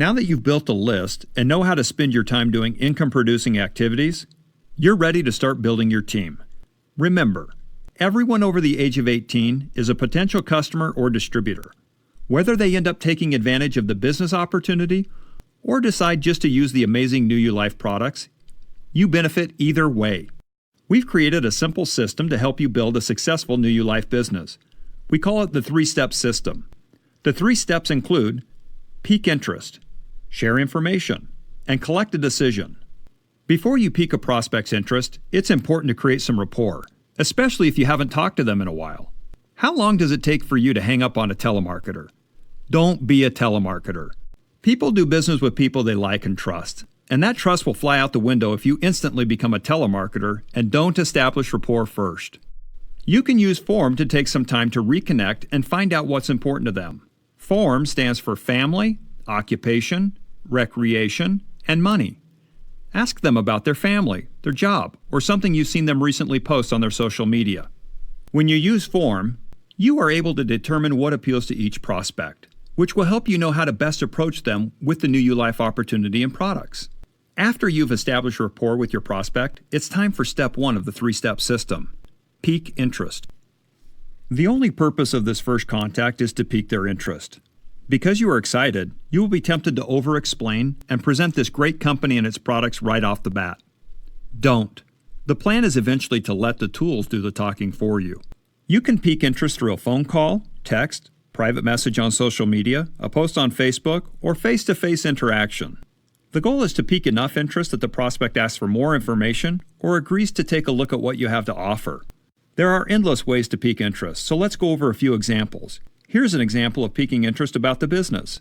Now that you've built a list and know how to spend your time doing income-producing activities, you're ready to start building your team. Remember, everyone over the age of 18 is a potential customer or distributor. Whether they end up taking advantage of the business opportunity or decide just to use the amazing New You Life products, you benefit either way. We've created a simple system to help you build a successful New You Life business. We call it the 3-step system. The 3 steps include peak interest, share information, and collect a decision. Before you pique a prospect's interest, it's important to create some rapport, especially if you haven't talked to them in a while. How long does it take for you to hang up on a telemarketer? Don't be a telemarketer. People do business with people they like and trust, and that trust will fly out the window if you instantly become a telemarketer and don't establish rapport first. You can use FORM to take some time to reconnect and find out what's important to them. FORM stands for family, occupation, recreation, and money. Ask them about their family, their job, or something you've seen them recently post on their social media. When you use FORM, you are able to determine what appeals to each prospect, which will help you know how to best approach them with the New You Life opportunity and products. After you've established rapport with your prospect, it's time for step 1 of the 3-step system, peak interest. The only purpose of this first contact is to pique their interest. Because you are excited, you will be tempted to over-explain and present this great company and its products right off the bat. Don't. The plan is eventually to let the tools do the talking for you. You can pique interest through a phone call, text, private message on social media, a post on Facebook, or face-to-face interaction. The goal is to pique enough interest that the prospect asks for more information or agrees to take a look at what you have to offer. There are endless ways to pique interest, so let's go over a few examples. Here's an example of piquing interest about the business.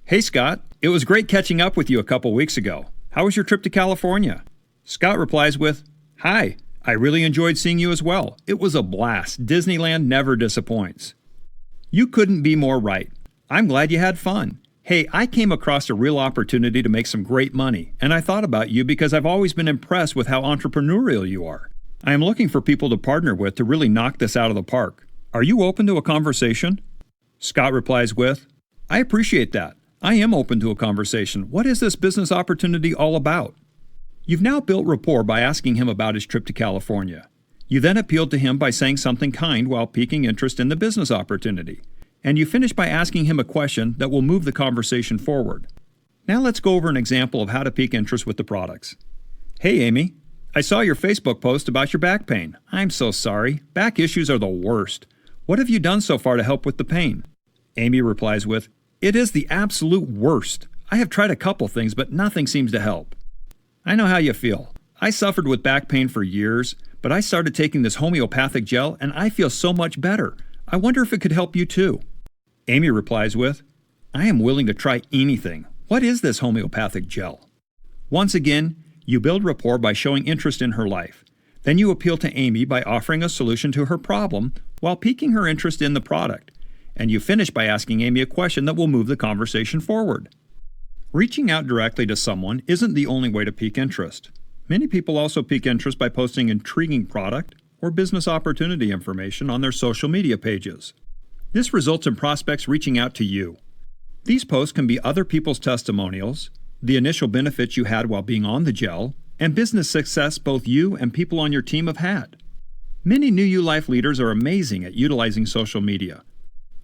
Hey Scott, it was great catching up with you a couple weeks ago. How was your trip to California? Scott replies with, Hi, I really enjoyed seeing you as well. It was a blast. Disneyland never disappoints. You couldn't be more right. I'm glad you had fun. Hey, I came across a real opportunity to make some great money, and I thought about you because I've always been impressed with how entrepreneurial you are. I am looking for people to partner with to really knock this out of the park. Are you open to a conversation? Scott replies with, I appreciate that. I am open to a conversation. What is this business opportunity all about? You've now built rapport by asking him about his trip to California. You then appealed to him by saying something kind while piquing interest in the business opportunity. And you finish by asking him a question that will move the conversation forward. Now let's go over an example of how to pique interest with the products. Hey Amy, I saw your Facebook post about your back pain. I'm so sorry. Back issues are the worst. What have you done so far to help with the pain? Amy replies with, It is the absolute worst. I have tried a couple things, but nothing seems to help. I know how you feel. I suffered with back pain for years, but I started taking this homeopathic gel and I feel so much better. I wonder if it could help you too. Amy replies with, I am willing to try anything. What is this homeopathic gel? Once again, you build rapport by showing interest in her life. Then you appeal to Amy by offering a solution to her problem while piquing her interest in the product. And you finish by asking Amy a question that will move the conversation forward. Reaching out directly to someone isn't the only way to pique interest. Many people also pique interest by posting intriguing product or business opportunity information on their social media pages. This results in prospects reaching out to you. These posts can be other people's testimonials, the initial benefits you had while being on the gel, and business success both you and people on your team have had. Many New You Life leaders are amazing at utilizing social media.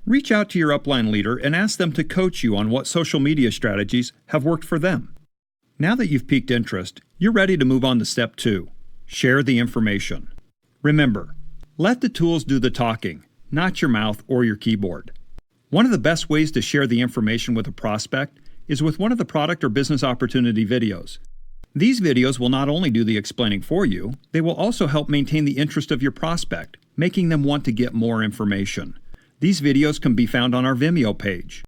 Reach out to your upline leader and ask them to coach you on what social media strategies have worked for them. Now that you've piqued interest, you're ready to move on to step 2, share the information. Remember, let the tools do the talking, not your mouth or your keyboard. One of the best ways to share the information with a prospect is with one of the product or business opportunity videos. These videos will not only do the explaining for you, they will also help maintain the interest of your prospect, making them want to get more information. These videos can be found on our Vimeo page.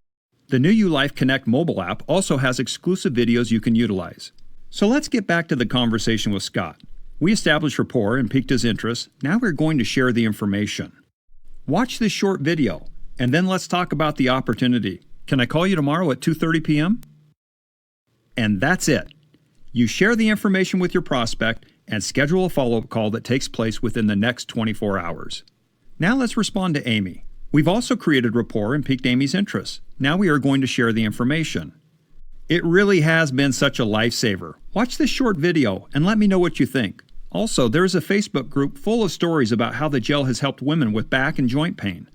The New You Life Connect mobile app also has exclusive videos you can utilize. So let's get back to the conversation with Scott. We established rapport and piqued his interest. Now we're going to share the information. Watch this short video, and then let's talk about the opportunity. Can I call you tomorrow at 2:30 p.m.? And that's it. You share the information with your prospect and schedule a follow-up call that takes place within the next 24 hours. Now let's respond to Amy. We've also created rapport and piqued Amy's interest. Now we are going to share the information. It really has been such a lifesaver. Watch this short video and let me know what you think. Also, there is a Facebook group full of stories about how the gel has helped women with back and joint pain.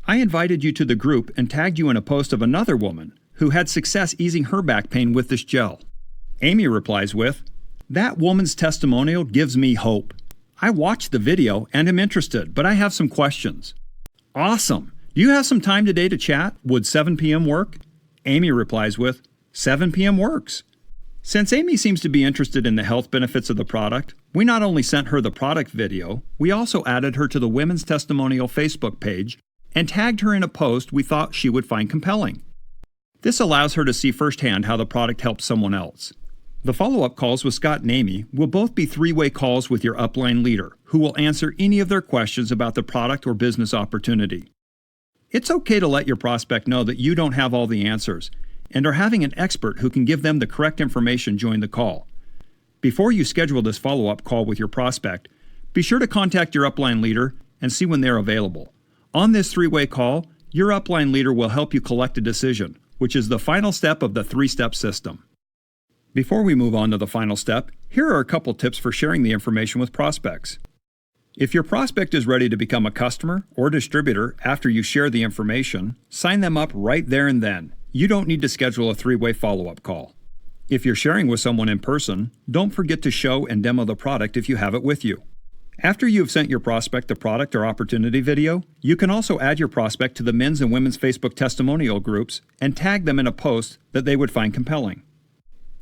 I invited you to the group and tagged you in a post of another woman who had success easing her back pain with this gel. Amy replies with, "That woman's testimonial gives me hope. I watched the video and am interested, but I have some questions." Awesome! Do you have some time today to chat? Would 7 p.m. work? Amy replies with, 7 p.m. works. Since Amy seems to be interested in the health benefits of the product, we not only sent her the product video, we also added her to the Women's Testimonial Facebook page and tagged her in a post we thought she would find compelling. This allows her to see firsthand how the product helps someone else. The follow-up calls with Scott and Amy will both be three-way calls with your upline leader, who will answer any of their questions about the product or business opportunity. It's okay to let your prospect know that you don't have all the answers, and are having an expert who can give them the correct information join the call. Before you schedule this follow-up call with your prospect, be sure to contact your upline leader and see when they're available. On this three-way call, your upline leader will help you collect a decision, which is the final step of the three-step system. Before we move on to the final step, here are a couple tips for sharing the information with prospects. If your prospect is ready to become a customer or distributor after you share the information, sign them up right there and then. You don't need to schedule a three-way follow-up call. If you're sharing with someone in person, don't forget to show and demo the product if you have it with you. After you've sent your prospect the product or opportunity video, you can also add your prospect to the men's and women's Facebook testimonial groups and tag them in a post that they would find compelling.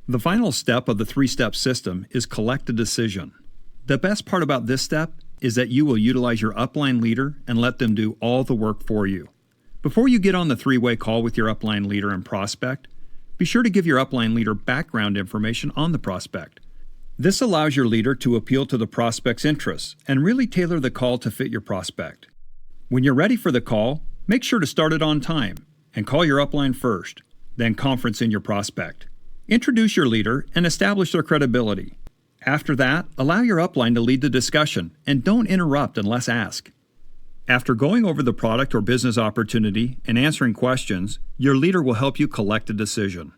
The final step of the three-step system is collect a decision. The best part about this step is that you will utilize your upline leader and let them do all the work for you. Before you get on the three-way call with your upline leader and prospect, be sure to give your upline leader background information on the prospect. This allows your leader to appeal to the prospect's interests and really tailor the call to fit your prospect. When you're ready for the call, make sure to start it on time and call your upline first, then conference in your prospect. Introduce your leader and establish their credibility. After that, allow your upline to lead the discussion and don't interrupt unless asked. After going over the product or business opportunity and answering questions, your leader will help you collect a decision.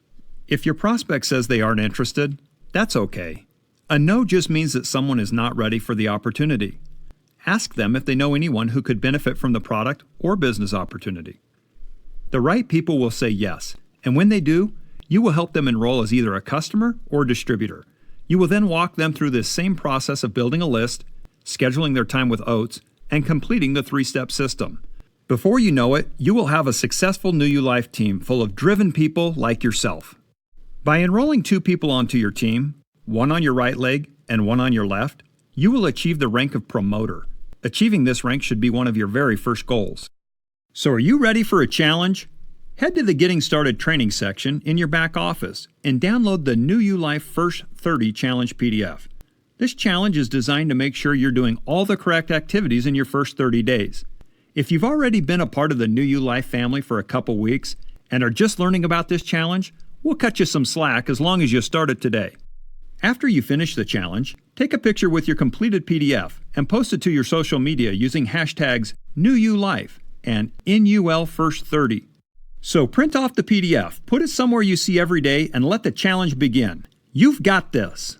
If your prospect says they aren't interested, that's okay. A no just means that someone is not ready for the opportunity. Ask them if they know anyone who could benefit from the product or business opportunity. The right people will say yes, and when they do, you will help them enroll as either a customer or distributor. You will then walk them through this same process of building a list, scheduling their time with Oats, and completing the three-step system. Before you know it, you will have a successful New You Life team full of driven people like yourself. By enrolling 2 people onto your team, one on your right leg and one on your left, you will achieve the rank of promoter. Achieving this rank should be one of your very first goals. So are you ready for a challenge? Head to the Getting Started training section in your back office and download the New You Life First 30 Challenge PDF. This challenge is designed to make sure you're doing all the correct activities in your first 30 days. If you've already been a part of the New You Life family for a couple weeks and are just learning about this challenge, we'll cut you some slack as long as you start it today. After you finish the challenge, take a picture with your completed PDF and post it to your social media using hashtags NewYouLife and NULFirst30. So print off the PDF, put it somewhere you see every day, and let the challenge begin. You've got this!